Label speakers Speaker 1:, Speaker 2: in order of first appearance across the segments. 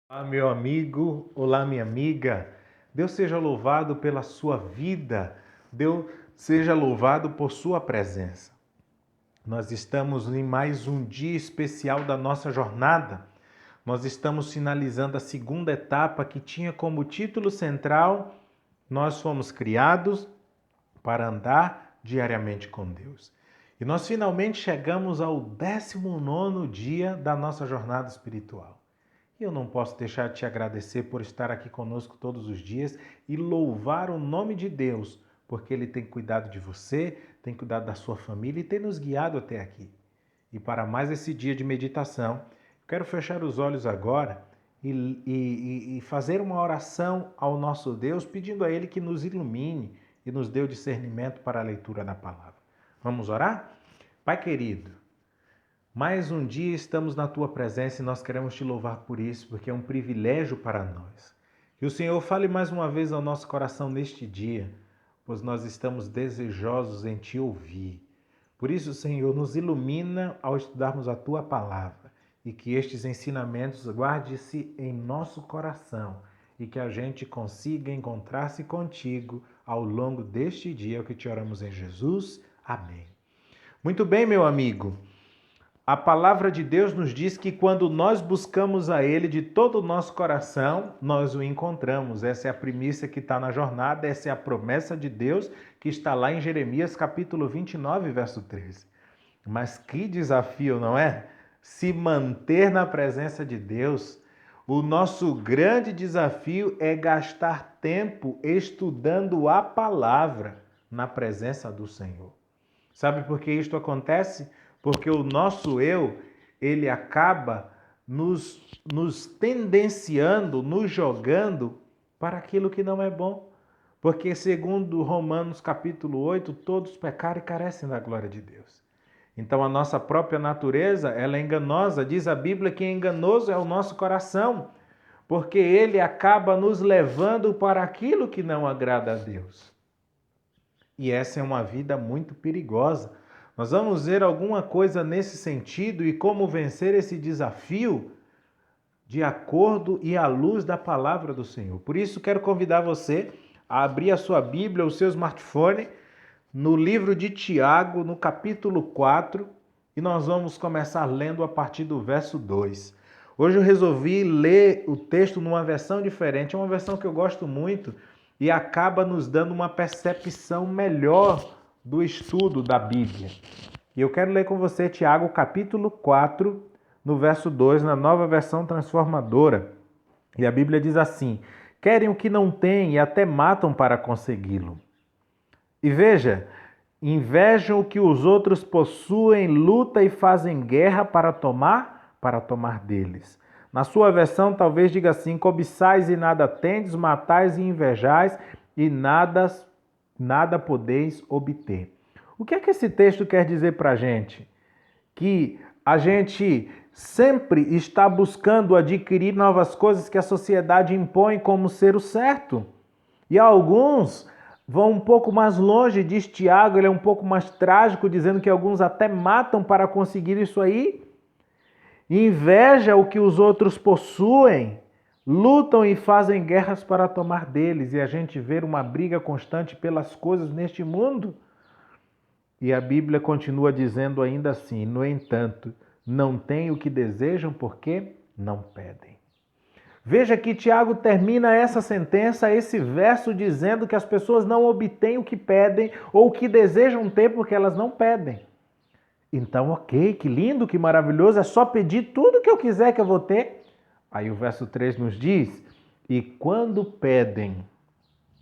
Speaker 1: Olá, meu amigo, olá, minha amiga. Deus seja louvado pela sua vida. Deus seja louvado por sua presença. Nós estamos em mais um dia especial da nossa jornada. Nós estamos finalizando a segunda etapa que tinha como título central: Nós fomos criados para andar diariamente com Deus. E nós finalmente chegamos ao 19º dia da nossa jornada espiritual. E eu não posso deixar de te agradecer por estar aqui conosco todos os dias e louvar o nome de Deus, porque Ele tem cuidado de você, tem cuidado da sua família e tem nos guiado até aqui. E para mais esse dia de meditação, quero fechar os olhos agora e fazer uma oração ao nosso Deus, pedindo a Ele que nos ilumine e nos dê o discernimento para a leitura da palavra. Vamos orar? Pai querido, mais um dia estamos na Tua presença e nós queremos Te louvar por isso, porque é um privilégio para nós. Que o Senhor fale mais uma vez ao nosso coração neste dia, pois nós estamos desejosos em Te ouvir. Por isso, Senhor, nos ilumina ao estudarmos a Tua palavra e que estes ensinamentos guarde-se em nosso coração e que a gente consiga encontrar-se contigo ao longo deste dia, é o que te oramos em Jesus. Amém. Muito bem, meu amigo. A palavra de Deus nos diz que quando nós buscamos a Ele de todo o nosso coração, nós o encontramos. Essa é a premissa que está na jornada, essa é a promessa de Deus que está lá em Jeremias capítulo 29, verso 13. Mas que desafio, não é? Se manter na presença de Deus. O nosso grande desafio é gastar tempo estudando a palavra na presença do Senhor. Sabe por que isto acontece? Porque o nosso eu, ele acaba nos tendenciando, nos jogando para aquilo que não é bom. Porque segundo Romanos capítulo 8, todos pecaram e carecem da glória de Deus. Então a nossa própria natureza, ela é enganosa. Diz a Bíblia que enganoso é o nosso coração, porque ele acaba nos levando para aquilo que não agrada a Deus. E essa é uma vida muito perigosa. Nós vamos ver alguma coisa nesse sentido e como vencer esse desafio de acordo e à luz da palavra do Senhor. Por isso, quero convidar você a abrir a sua Bíblia, o seu smartphone, no livro de Tiago, no capítulo 4, e nós vamos começar lendo a partir do verso 2. Hoje eu resolvi ler o texto numa versão diferente, é uma versão que eu gosto muito e acaba nos dando uma percepção melhor do estudo da Bíblia. E eu quero ler com você Tiago capítulo 4, no verso 2, na nova versão transformadora. E a Bíblia diz assim: querem o que não têm e até matam para consegui-lo. E veja, invejam o que os outros possuem, lutam e fazem guerra para tomar deles. Na sua versão talvez diga assim: cobiçais e nada tendes, matais e invejais e nada podeis obter. O que é que esse texto quer dizer para a gente? Que a gente sempre está buscando adquirir novas coisas que a sociedade impõe como ser o certo. E alguns vão um pouco mais longe, diz Tiago, ele é um pouco mais trágico, dizendo que alguns até matam para conseguir isso aí. Inveja o que os outros possuem, lutam e fazem guerras para tomar deles. E a gente vê uma briga constante pelas coisas neste mundo. E a Bíblia continua dizendo ainda assim: no entanto, não têm o que desejam porque não pedem. Veja que Tiago termina essa sentença, esse verso, dizendo que as pessoas não obtêm o que pedem ou o que desejam ter porque elas não pedem. Então, ok, que lindo, que maravilhoso, é só pedir tudo que eu quiser que eu vou ter. Aí o verso 3 nos diz: e quando pedem,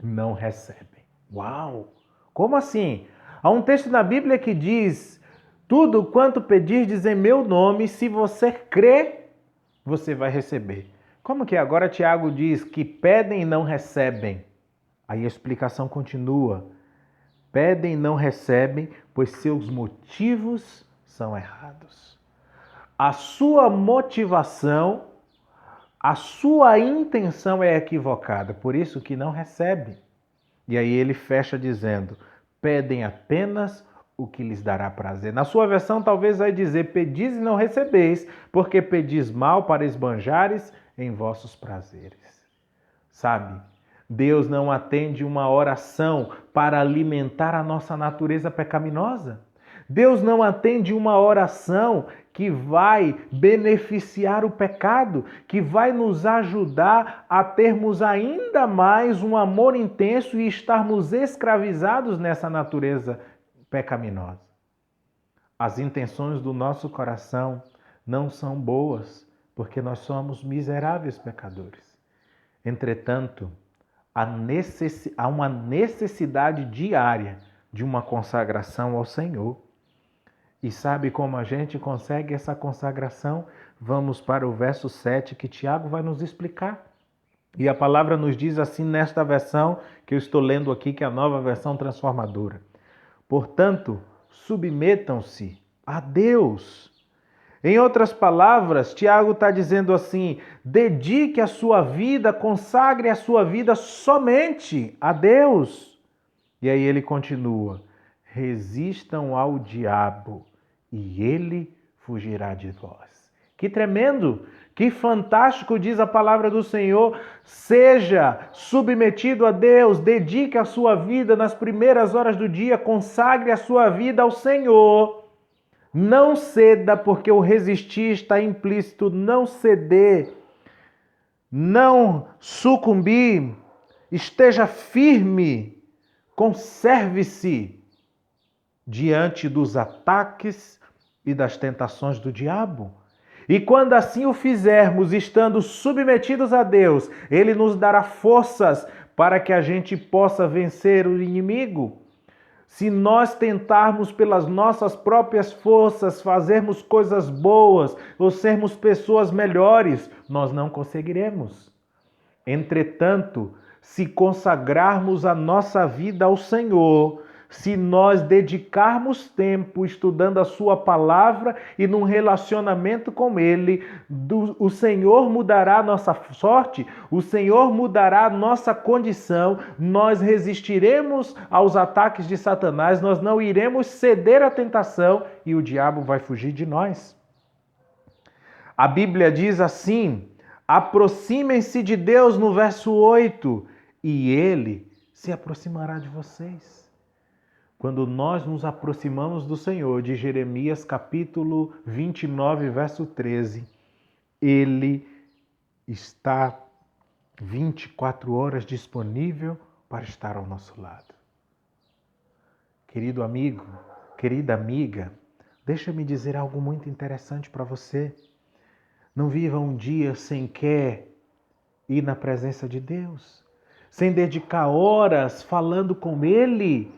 Speaker 1: não recebem. Uau! Como assim? Há um texto na Bíblia que diz: tudo quanto pedirdes em meu nome, se você crê, você vai receber. Como que agora Tiago diz que pedem e não recebem? Aí a explicação continua. Pedem e não recebem, pois seus motivos são errados. A sua motivação, a sua intenção é equivocada, por isso que não recebem. E aí ele fecha dizendo: pedem apenas o que lhes dará prazer. Na sua versão talvez vai dizer: pedis e não recebeis, porque pedis mal para esbanjares em vossos prazeres. Sabe? Deus não atende uma oração para alimentar a nossa natureza pecaminosa. Deus não atende uma oração que vai beneficiar o pecado, que vai nos ajudar a termos ainda mais um amor intenso e estarmos escravizados nessa natureza pecaminosa. As intenções do nosso coração não são boas, porque nós somos miseráveis pecadores. Entretanto, há uma necessidade diária de uma consagração ao Senhor. E sabe como a gente consegue essa consagração? Vamos para o verso 7 que Tiago vai nos explicar. E a palavra nos diz assim nesta versão que eu estou lendo aqui, que é a nova versão transformadora. Portanto, submetam-se a Deus. Em outras palavras, Tiago está dizendo assim: dedique a sua vida, consagre a sua vida somente a Deus. E aí ele continua: resistam ao diabo e ele fugirá de vós. Que tremendo, que fantástico, diz a palavra do Senhor. Seja submetido a Deus, dedique a sua vida nas primeiras horas do dia, consagre a sua vida ao Senhor. Não ceda, porque o resistir está implícito. Não ceder, não sucumbir, esteja firme, conserve-se diante dos ataques e das tentações do diabo. E quando assim o fizermos, estando submetidos a Deus, Ele nos dará forças para que a gente possa vencer o inimigo. Se nós tentarmos pelas nossas próprias forças fazermos coisas boas ou sermos pessoas melhores, nós não conseguiremos. Entretanto, se consagrarmos a nossa vida ao Senhor, se nós dedicarmos tempo estudando a sua palavra e num relacionamento com Ele, o Senhor mudará a nossa sorte, o Senhor mudará a nossa condição, nós resistiremos aos ataques de Satanás, nós não iremos ceder à tentação e o diabo vai fugir de nós. A Bíblia diz assim: aproximem-se de Deus no verso 8 e Ele se aproximará de vocês. Quando nós nos aproximamos do Senhor, de Jeremias capítulo 29, verso 13, Ele está 24 horas disponível para estar ao nosso lado. Querido amigo, querida amiga, deixa-me dizer algo muito interessante para você. Não viva um dia sem querer ir na presença de Deus, sem dedicar horas falando com Ele,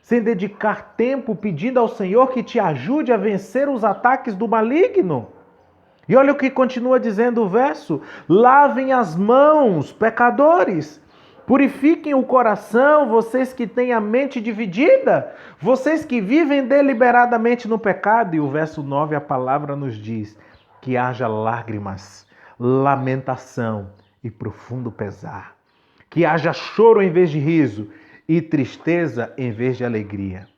Speaker 1: sem dedicar tempo pedindo ao Senhor que te ajude a vencer os ataques do maligno. E olha o que continua dizendo o verso: lavem as mãos, pecadores, purifiquem o coração, vocês que têm a mente dividida, vocês que vivem deliberadamente no pecado. E o verso 9, a palavra nos diz que haja lágrimas, lamentação e profundo pesar, que haja choro em vez de riso e tristeza em vez de alegria.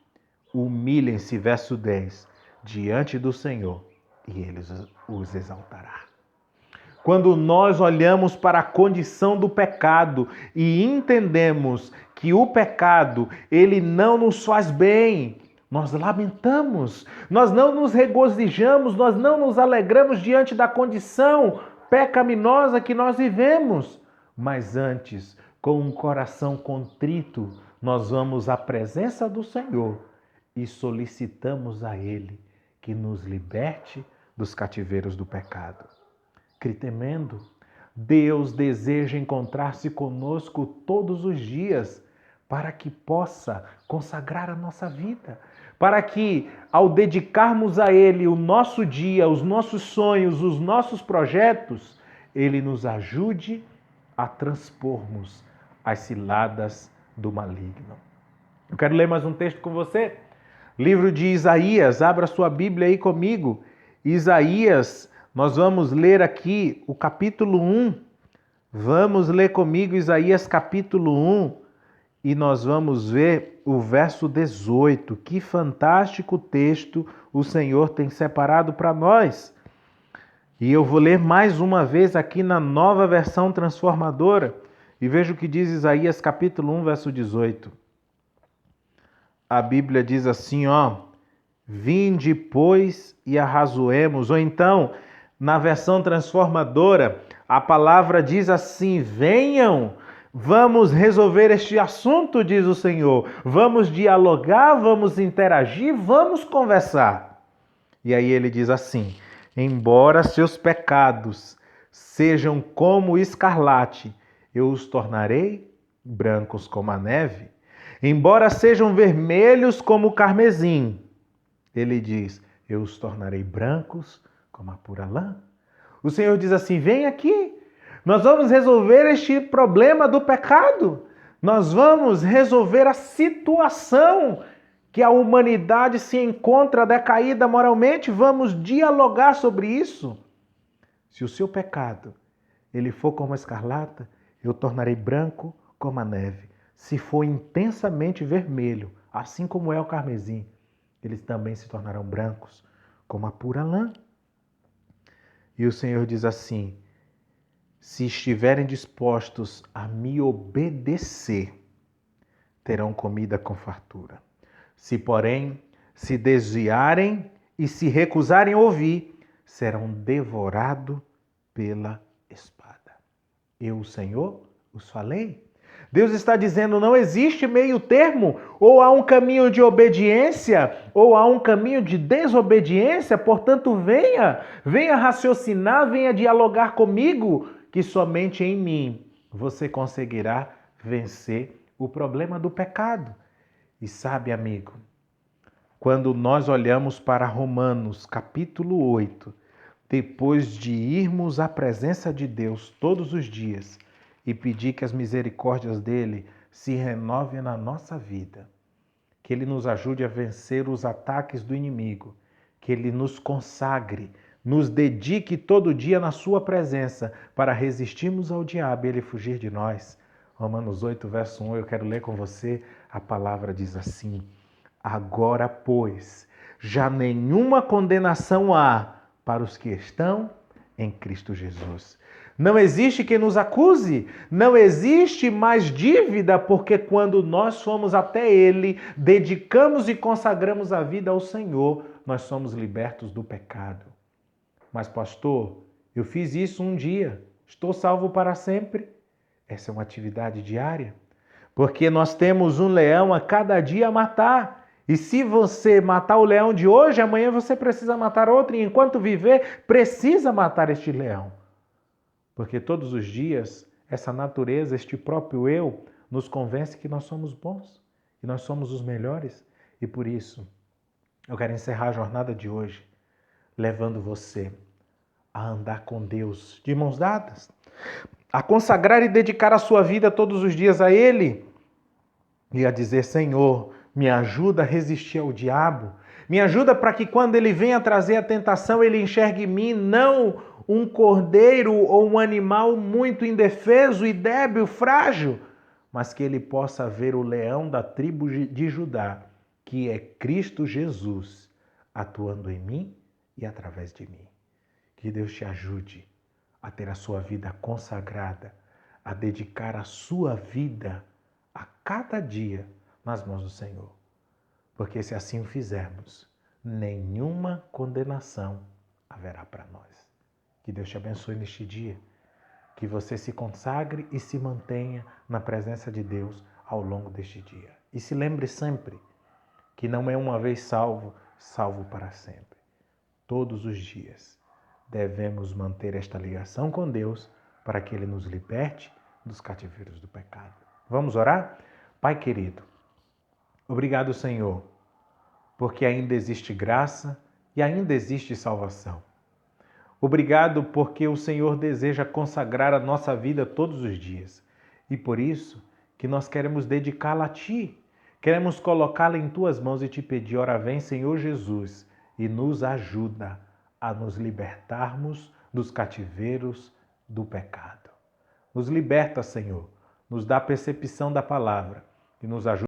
Speaker 1: Humilhem-se, verso 10, diante do Senhor e Ele os exaltará. Quando nós olhamos para a condição do pecado e entendemos que o pecado, ele não nos faz bem, nós lamentamos, nós não nos regozijamos, nós não nos alegramos diante da condição pecaminosa que nós vivemos, mas antes, com um coração contrito, nós vamos à presença do Senhor e solicitamos a Ele que nos liberte dos cativeiros do pecado. Que tremendo! Deus deseja encontrar-se conosco todos os dias para que possa consagrar a nossa vida, para que, ao dedicarmos a Ele o nosso dia, os nossos sonhos, os nossos projetos, Ele nos ajude a transpormos as ciladas do maligno. Eu quero ler mais um texto com você. Livro de Isaías, abra sua Bíblia aí comigo. Isaías, nós vamos ler aqui o capítulo 1. Vamos ler comigo Isaías capítulo 1 e nós vamos ver o verso 18. Que fantástico texto o Senhor tem separado para nós. E eu vou ler mais uma vez aqui na Nova Versão Transformadora e veja o que diz Isaías capítulo 1, verso 18. A Bíblia diz assim, vinde, pois, e arrazoemos. Ou então, na versão transformadora, a palavra diz assim, venham, vamos resolver este assunto, diz o Senhor. Vamos dialogar, vamos interagir, vamos conversar. E aí ele diz assim, embora seus pecados sejam como escarlate, eu os tornarei brancos como a neve. Embora sejam vermelhos como o carmesim, ele diz, eu os tornarei brancos como a pura lã. O Senhor diz assim, vem aqui, nós vamos resolver este problema do pecado. Nós vamos resolver a situação que a humanidade se encontra decaída moralmente. Vamos dialogar sobre isso. Se o seu pecado ele for como a escarlata, eu tornarei branco como a neve. Se for intensamente vermelho, assim como é o carmesim, eles também se tornarão brancos como a pura lã. E o Senhor diz assim, se estiverem dispostos a me obedecer, terão comida com fartura. Se, porém, se desviarem e se recusarem a ouvir, serão devorados pela espada. Eu, o Senhor, os falei. Deus está dizendo, não existe meio termo, ou há um caminho de obediência, ou há um caminho de desobediência, portanto venha raciocinar, venha dialogar comigo, que somente em mim você conseguirá vencer o problema do pecado. E sabe, amigo, quando nós olhamos para Romanos capítulo 8, depois de irmos à presença de Deus todos os dias e pedir que as misericórdias dele se renovem na nossa vida, que ele nos ajude a vencer os ataques do inimigo, que ele nos consagre, nos dedique todo dia na sua presença para resistirmos ao diabo e ele fugir de nós. Romanos 8, verso 1, eu quero ler com você, a palavra diz assim, agora, pois, já nenhuma condenação há para os que estão em Cristo Jesus. Não existe quem nos acuse, não existe mais dívida, porque quando nós fomos até Ele, dedicamos e consagramos a vida ao Senhor, nós somos libertos do pecado. Mas, pastor, eu fiz isso um dia, estou salvo para sempre? Essa é uma atividade diária, porque nós temos um leão a cada dia a matar. E se você matar o leão de hoje, amanhã você precisa matar outro. E enquanto viver, precisa matar este leão. Porque todos os dias, essa natureza, este próprio eu, nos convence que nós somos bons, que nós somos os melhores. E por isso, eu quero encerrar a jornada de hoje, levando você a andar com Deus de mãos dadas, a consagrar e dedicar a sua vida todos os dias a Ele e a dizer, Senhor, me ajuda a resistir ao diabo, me ajuda para que quando ele venha trazer a tentação, ele enxergue em mim não um cordeiro ou um animal muito indefeso e débil, frágil, mas que ele possa ver o leão da tribo de Judá, que é Cristo Jesus, atuando em mim e através de mim. Que Deus te ajude a ter a sua vida consagrada, a dedicar a sua vida a cada dia nas mãos do Senhor. Porque se assim o fizermos, nenhuma condenação haverá para nós. Que Deus te abençoe neste dia, que você se consagre e se mantenha na presença de Deus ao longo deste dia. E se lembre sempre que não é uma vez salvo, salvo para sempre. Todos os dias devemos manter esta ligação com Deus para que Ele nos liberte dos cativeiros do pecado. Vamos orar? Pai querido, obrigado, Senhor, porque ainda existe graça e ainda existe salvação. Obrigado porque o Senhor deseja consagrar a nossa vida todos os dias. E por isso que nós queremos dedicá-la a Ti. Queremos colocá-la em Tuas mãos e Te pedir, ora vem, Senhor Jesus, e nos ajuda a nos libertarmos dos cativeiros do pecado. Nos liberta, Senhor, nos dá a percepção da palavra e nos ajuda